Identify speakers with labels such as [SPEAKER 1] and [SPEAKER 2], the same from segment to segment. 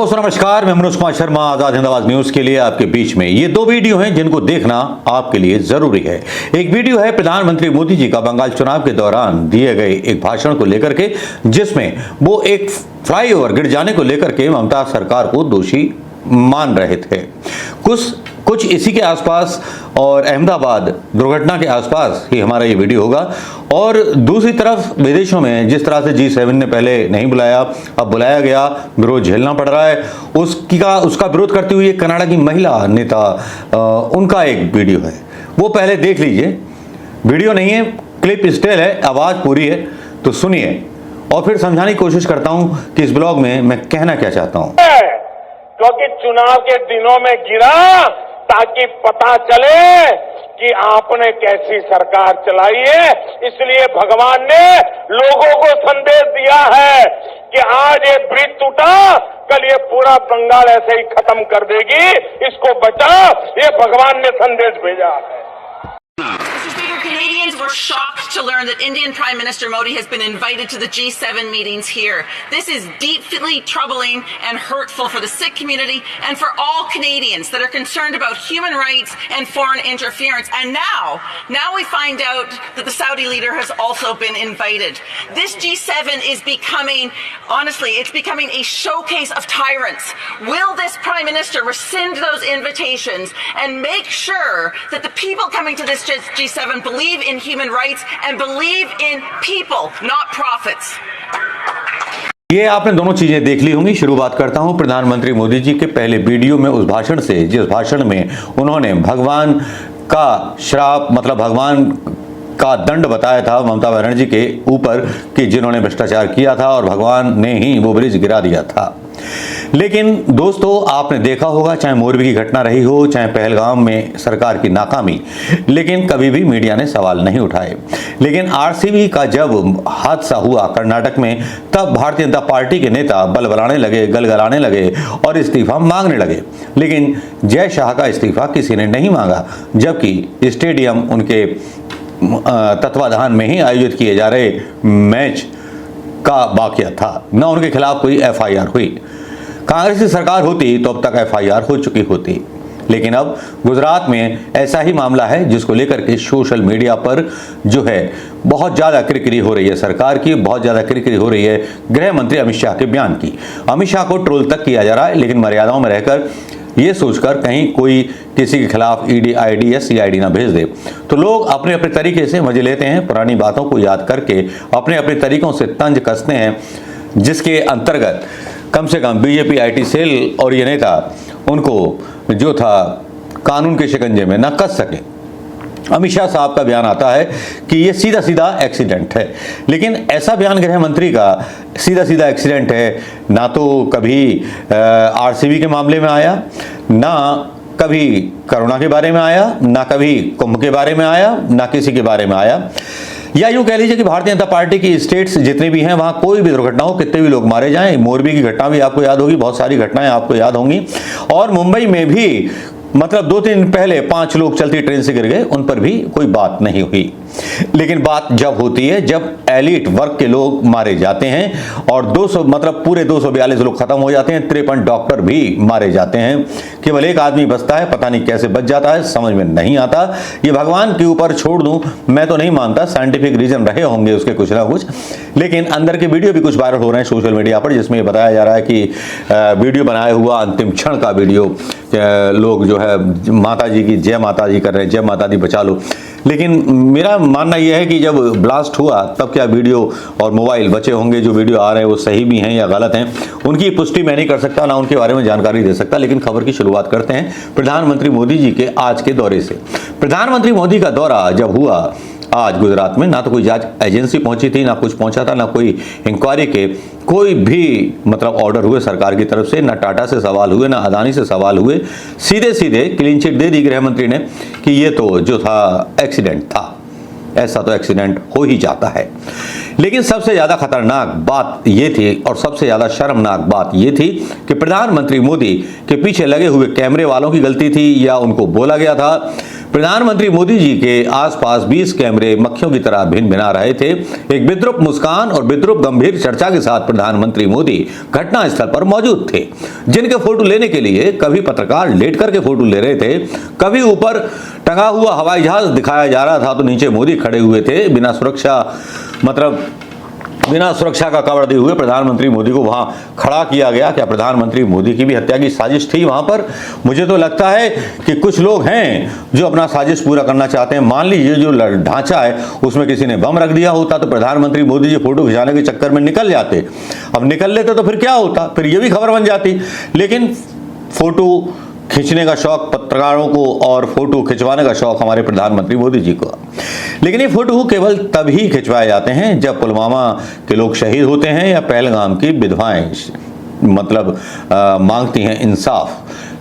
[SPEAKER 1] दोस्तों नमस्कार, मैं मनोज कुमार शर्मा आजाद हिंद आवाज न्यूज के लिए आपके बीच में ये दो वीडियो हैं जिनको देखना आपके लिए जरूरी है। एक वीडियो है प्रधानमंत्री मोदी जी का बंगाल चुनाव के दौरान दिए गए एक भाषण को लेकर के, जिसमें वो एक फ्लाईओवर गिर जाने को लेकर के ममता सरकार को दोषी मान रहे थे। कुछ इसी के आसपास और अहमदाबाद दुर्घटना के आसपास ही हमारा ये वीडियो होगा। और दूसरी तरफ विदेशों में जिस तरह से G7 ने पहले नहीं बुलाया, अब बुलाया गया, विरोध झेलना पड़ रहा है, उसका विरोध करती हुई कनाडा की महिला नेता उनका एक वीडियो है, वो पहले देख लीजिए। वीडियो नहीं है, क्लिप स्टिल है, आवाज पूरी है, तो सुनिए और फिर समझाने की कोशिश करता हूं कि इस ब्लॉग में मैं कहना क्या चाहता हूं।
[SPEAKER 2] क्योंकि चुनाव के दिनों में गिरा ताकि पता चले कि आपने कैसी सरकार चलाई है। इसलिए भगवान ने लोगों को संदेश दिया है कि आज ये ब्रिज टूटा, कल ये पूरा बंगाल ऐसे ही खत्म कर देगी, इसको बचा। ये भगवान ने संदेश भेजा है।
[SPEAKER 3] Mr. Speaker, Canadians were shocked to learn that Indian Prime Minister Modi has been invited to the G7 meetings here. This is deeply troubling and hurtful for the Sikh community and for all Canadians that are concerned about human rights and foreign interference. And now we find out that the Saudi leader has also been invited. This G7 is becoming, honestly, it's becoming a showcase of tyrants. Will this Prime Minister rescind those invitations and make sure that the people coming to this G7 believe in human rights and believe in people, not profits?
[SPEAKER 1] ये आपने दोनों चीजें देख ली होंगी। शुरुआत करता हूं प्रधानमंत्री मोदी जी के पहले वीडियो में उस भाषण से, जिस भाषण में उन्होंने भगवान का श्राप, मतलब भगवान का दंड बताया था ममता बनर्जी के ऊपर कि जिन्होंने भ्रष्टाचार किया था और भगवान ने ही वो ब्रिज गिरा दिया था। लेकिन दोस्तों, आपने देखा होगा, चाहे मोरबी की घटना रही हो, चाहे पहलगाम में सरकार की नाकामी, लेकिन कभी भी मीडिया ने सवाल नहीं उठाए। लेकिन आरसीबी का जब हादसा हुआ कर्नाटक में, तब भारतीय जनता पार्टी के नेता बलबलाने लगे, गलगलाने लगे और इस्तीफा मांगने लगे। लेकिन जय शाह का इस्तीफा किसी ने नहीं मांगा, जबकि स्टेडियम उनके तत्वाधान में ही आयोजित किए जा रहे मैच का वाकया था, न उनके खिलाफ कोई एफआईआर हुई। कांग्रेस की सरकार होती तो अब तक एफआईआर हो चुकी होती। लेकिन अब गुजरात में ऐसा ही मामला है जिसको लेकर के सोशल मीडिया पर जो है बहुत ज़्यादा किरकिरी हो रही है सरकार की, बहुत ज़्यादा किरकिरी हो रही है गृह मंत्री अमित शाह के बयान की। अमित शाह को ट्रोल तक किया जा रहा है, लेकिन मर्यादाओं में रहकर, ये सोचकर कहीं कोई किसी के खिलाफ ईडी, आईडी या सीआईडी ना भेज दे। तो लोग अपने अपने तरीके से मजे लेते हैं, पुरानी बातों को याद करके अपने अपने तरीकों से तंज कसते हैं, जिसके अंतर्गत कम से कम बीजेपी आईटी सेल और ये नेता उनको जो था कानून के शिकंजे में न कस सके। अमित शाह साहब का बयान आता है कि ये सीधा सीधा एक्सीडेंट है, लेकिन ऐसा बयान गृह मंत्री का सीधा सीधा एक्सीडेंट है ना तो कभी आरसीबी के मामले में आया, ना कभी कोरोना के बारे में आया, ना कभी कुंभ के बारे में आया, ना किसी के बारे में आया। या यूं कह लीजिए कि भारतीय जनता पार्टी की स्टेट्स जितनी भी हैं, वहां कोई भी दुर्घटना हो, कितने भी लोग मारे जाएं, मोरबी की घटना भी आपको याद होगी, बहुत सारी घटनाएं आपको याद होंगी। और मुंबई में भी मतलब 2-3 दिन पहले 5 लोग चलती ट्रेन से गिर गए, उन पर भी कोई बात नहीं हुई। लेकिन बात जब होती है जब एलिट वर्ग के लोग मारे जाते हैं और 200 मतलब पूरे 242 लोग खत्म हो जाते हैं, 53 डॉक्टर भी मारे जाते हैं, केवल एक आदमी बचता है, पता नहीं कैसे बच जाता है, समझ में नहीं आता। ये भगवान के ऊपर छोड़ दूं, मैं तो नहीं मानता, साइंटिफिक रीजन रहे होंगे उसके कुछ ना कुछ। लेकिन अंदर के वीडियो भी कुछ वायरल हो रहे हैं सोशल मीडिया पर, जिसमें ये बताया जा रहा है कि वीडियो बनाया हुआ अंतिम क्षण का वीडियो, लोग जो है माता जी की जय माता जी कर रहे हैं, जय माता दी बचा लो। लेकिन मेरा मानना यह है कि जब ब्लास्ट हुआ तब क्या वीडियो और मोबाइल बचे होंगे, जो वीडियो आ रहे हैं वो सही भी हैं या गलत हैं, उनकी पुष्टि मैं नहीं कर सकता, ना उनके बारे में जानकारी दे सकता। लेकिन खबर की शुरुआत करते हैं प्रधानमंत्री मोदी जी के आज के दौरे से। प्रधानमंत्री मोदी का दौरा जब हुआ आज गुजरात में, ना तो कोई जांच एजेंसी पहुंची थी, ना कुछ पहुंचा था, ना कोई इंक्वायरी के कोई भी मतलब ऑर्डर हुए सरकार की तरफ से, ना टाटा से सवाल हुए, ना अदानी से सवाल हुए। सीधे सीधे क्लीन चिट दे दी गृह मंत्री ने कि ये तो जो था एक्सीडेंट था। ऐसा तो एक्सीडेंट हो ही जाता है। लेकिन सबसे ज्यादा खतरनाक बात ये थी और सबसे ज्यादा शर्मनाक बात ये थी कि प्रधानमंत्री मोदी के पीछे लगे हुए कैमरे वालों की गलती थी या उनको बोला गया था। प्रधानमंत्री मोदी जी के आसपास 20 कैमरे मक्खियों की तरह भिन भिना रहे थे। एक विद्रूप मुस्कान और विद्रूप गंभीर चर्चा के साथ प्रधानमंत्री मोदी घटनास्थल पर मौजूद थे, जिनके फोटो लेने के लिए कभी पत्रकार लेट करके फोटो ले रहे थे, कभी ऊपर टंगा हुआ हवाई जहाज दिखाया जा रहा था तो नीचे मोदी खड़े हुए थे। बिना सुरक्षा का कवर दिए हुए प्रधानमंत्री मोदी को वहां खड़ा किया गया। क्या प्रधानमंत्री मोदी की भी हत्या की साजिश थी वहां पर? मुझे तो लगता है कि कुछ लोग हैं जो अपना साजिश पूरा करना चाहते हैं। मान लीजिए जो ढांचा है उसमें किसी ने बम रख दिया होता तो प्रधानमंत्री मोदी जी फोटो खिंचाने के चक्कर में निकल जाते। अब निकल लेते तो फिर क्या होता, फिर ये भी खबर बन जाती। लेकिन फोटो खींचने का शौक पत्रकारों को और फोटो खिंचवाने का शौक हमारे प्रधानमंत्री मोदी जी को। लेकिन ये फोटो केवल तभी खिंचवाए जाते हैं जब पुलवामा के लोग शहीद होते हैं या पहलगाम की विधवाएं मांगती हैं इंसाफ,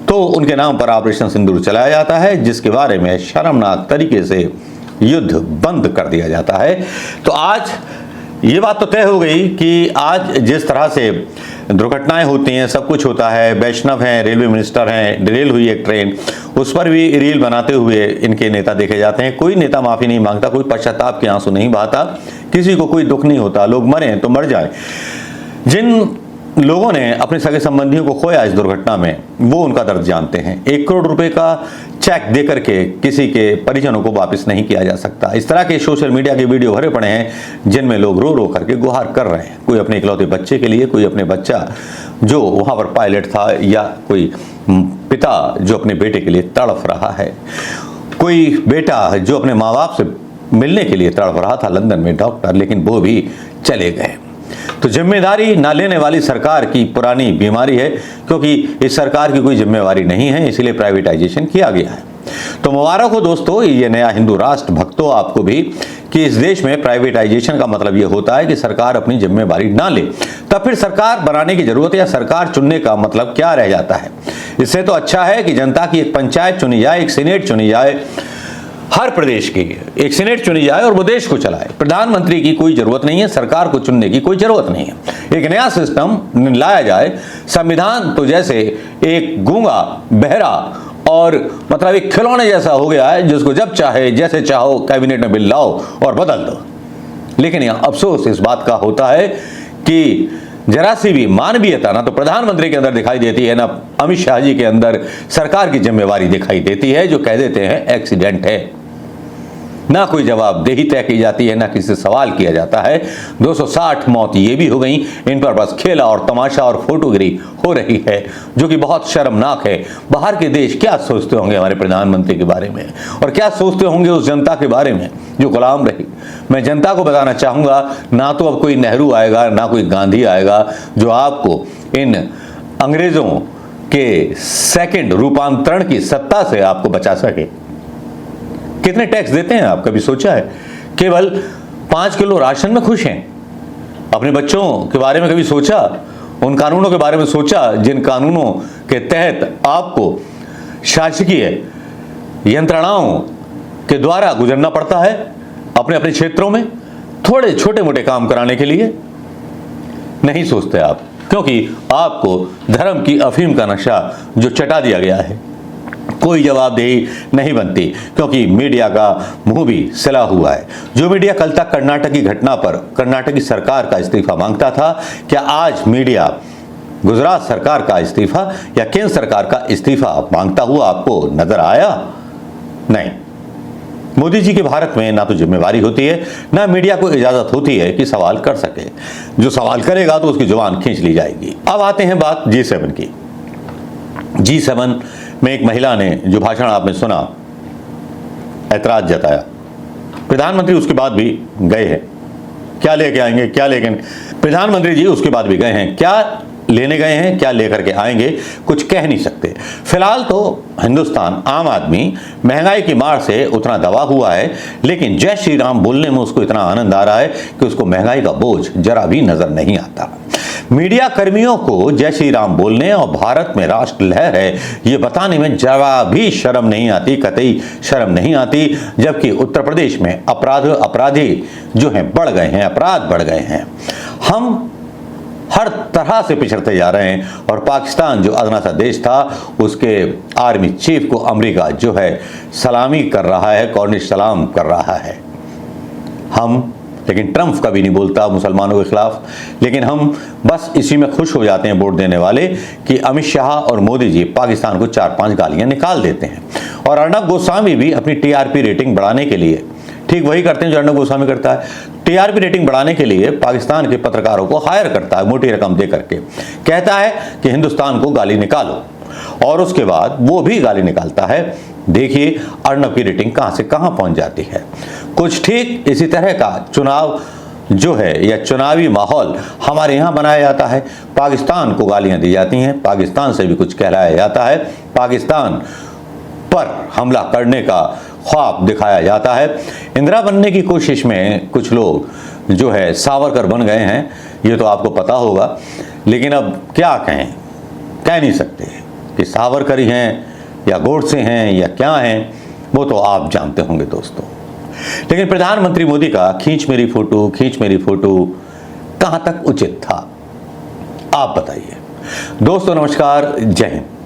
[SPEAKER 1] तो उनके नाम पर ऑपरेशन सिंदूर चलाया जाता है, जिसके बारे में शर्मनाक तरीके से युद्ध बंद कर दिया जाता है। तो आज ये बात तो तय हो गई कि आज जिस तरह से दुर्घटनाएं होती हैं, सब कुछ होता है। वैष्णव हैं, रेलवे मिनिस्टर हैं, डिरेल हुई एक ट्रेन, उस पर भी रील बनाते हुए इनके नेता देखे जाते हैं। कोई नेता माफी नहीं मांगता, कोई पश्चाताप के आंसू नहीं बहाता, किसी को कोई दुख नहीं होता। लोग मरे तो मर जाए। जिन लोगों ने अपने सगे संबंधियों को खोया इस दुर्घटना में, वो उनका दर्द जानते हैं। 1 करोड़ रुपए का चेक देकर के किसी के परिजनों को वापस नहीं किया जा सकता। इस तरह के सोशल मीडिया के वीडियो भरे पड़े हैं जिनमें लोग रो रो करके गुहार कर रहे हैं। कोई अपने इकलौते बच्चे के लिए, कोई अपने बच्चा जो वहां पर पायलट था, या कोई पिता जो अपने बेटे के लिए तड़फ रहा है, कोई बेटा जो अपने माँ बाप से मिलने के लिए तड़फ रहा था लंदन में डॉक्टर, लेकिन वो भी चले गए। तो जिम्मेदारी ना लेने वाली सरकार की पुरानी बीमारी है, क्योंकि इस सरकार की कोई जिम्मेवारी नहीं है, इसीलिए प्राइवेटाइजेशन किया गया है। तो मुबारक हो दोस्तों, ये नया हिंदू राष्ट्र भक्तों आपको भी, कि इस देश में प्राइवेटाइजेशन का मतलब ये होता है कि सरकार अपनी जिम्मेवारी ना ले। तब फिर सरकार बनाने की जरूरत या सरकार चुनने का मतलब क्या रह जाता है? इससे तो अच्छा है कि जनता की एक पंचायत चुनी जाए, एक सीनेट चुनी जाए, हर प्रदेश की एक सीनेट चुनी जाए और वो देश को चलाए। प्रधानमंत्री की कोई जरूरत नहीं है, सरकार को चुनने की कोई जरूरत नहीं है। एक नया सिस्टम लाया जाए। संविधान तो जैसे एक गूंगा, बहरा और एक खिलौने जैसा हो गया है, जिसको जब चाहे जैसे चाहो कैबिनेट में बिल लाओ और बदल दो। लेकिन यहां अफसोस इस बात का होता है कि जरा सी भी मानवीयता ना तो प्रधानमंत्री के अंदर दिखाई देती है, ना अमित शाह जी के अंदर सरकार की जिम्मेवारी दिखाई देती है, जो कह देते हैं एक्सीडेंट है। ना कोई जवाबदेही तय की जाती है, ना किसी से सवाल किया जाता है। 260 मौत ये भी हो गई, इन पर बस खेला और तमाशा और फोटोगिरी हो रही है, जो कि बहुत शर्मनाक है। बाहर के देश क्या सोचते होंगे हमारे प्रधानमंत्री के बारे में, और क्या सोचते होंगे उस जनता के बारे में जो गुलाम रही। मैं जनता को बताना चाहूंगा, ना तो अब कोई नेहरू आएगा, ना कोई गांधी आएगा जो आपको इन अंग्रेजों के सेकंड रूपांतरण की सत्ता से आपको बचा सके। कितने टैक्स देते हैं आप, कभी सोचा है? केवल 5 किलो राशन में खुश हैं। अपने बच्चों के बारे में कभी सोचा? उन कानूनों के बारे में सोचा जिन कानूनों के तहत आपको शासकीय यंत्रणाओं के द्वारा गुजरना पड़ता है अपने अपने क्षेत्रों में थोड़े छोटे मोटे काम कराने के लिए? नहीं सोचते आप, क्योंकि आपको धर्म की अफीम का नशा जो चटा दिया गया है, कोई जवाबदेही नहीं बनती, क्योंकि मीडिया का मुंह भी सिला हुआ है। जो मीडिया कल तक कर्नाटक की घटना पर कर्नाटक की सरकार का इस्तीफा मांगता था, क्या आज मीडिया गुजरात सरकार का इस्तीफा या केंद्र सरकार का इस्तीफा मांगता हुआ आपको नजर आया? नहीं। मोदी जी के भारत में ना तो जिम्मेवारी होती है, ना मीडिया को इजाजत होती है कि सवाल कर सके। जो सवाल करेगा तो उसकी जुबान खींच ली जाएगी। अब आते हैं बात G7 की। G7 में एक महिला ने जो भाषण आपने सुना, ऐतराज जताया। प्रधानमंत्री उसके बाद भी गए हैं, क्या लेके आएंगे, क्या लेकिन प्रधानमंत्री जी उसके बाद भी गए हैं, क्या लेने गए हैं, क्या लेकर के आएंगे, कुछ कह नहीं सकते। फिलहाल तो हिंदुस्तान आम आदमी महंगाई की मार से उतना दबा हुआ है, लेकिन जय श्री राम बोलने में उसको इतना आनंद आ रहा है कि उसको महंगाई का बोझ जरा भी नजर नहीं आता। मीडिया कर्मियों को जय श्री राम बोलने और भारत में राष्ट्र लहर है ये बताने में जरा भी शर्म नहीं आती, कतई शर्म नहीं आती, जबकि उत्तर प्रदेश में अपराधी जो हैं बढ़ गए हैं, अपराध बढ़ गए हैं। हम हर तरह से पिछड़ते जा रहे हैं। और पाकिस्तान जो अदना सा देश था, उसके आर्मी चीफ को अमेरिका जो है सलामी कर रहा है, कॉर्निश सलाम कर रहा है। लेकिन ट्रंप कभी नहीं बोलता मुसलमानों के खिलाफ, लेकिन हम बस इसी में खुश हो जाते हैं वोट देने वाले कि अमित शाह और मोदी जी पाकिस्तान को 4-5 गालियां निकाल देते हैं। और अर्नब गोस्वामी भी अपनी टीआरपी रेटिंग बढ़ाने के लिए ठीक वही करते हैं जो अर्नब गोस्वामी करता है। टीआरपी रेटिंग बढ़ाने के लिए पाकिस्तान के पत्रकारों को हायर करता है मोटी रकम दे करके, कहता है कि हिंदुस्तान को गाली निकालो, और उसके बाद वो भी गाली निकालता है। देखिए अर्नब की रेटिंग कहां से कहां पहुंच जाती है। कुछ ठीक इसी तरह का चुनाव जो है या चुनावी माहौल हमारे यहां बनाया जाता है। पाकिस्तान को गालियां दी जाती हैं, पाकिस्तान से भी कुछ कहलाया जाता है, पाकिस्तान पर हमला करने का ख्वाब दिखाया जाता है। इंदिरा बनने की कोशिश में कुछ लोग जो है सावरकर बन गए हैं, ये तो आपको पता होगा। लेकिन अब क्या कहें, कह नहीं सकते कि सावरकर ही हैं या गोडसे हैं या क्या हैं, वो तो आप जानते होंगे दोस्तों। लेकिन प्रधानमंत्री मोदी का खींच मेरी फोटो कहां तक उचित था, आप बताइए। दोस्तों नमस्कार, जय हिंद।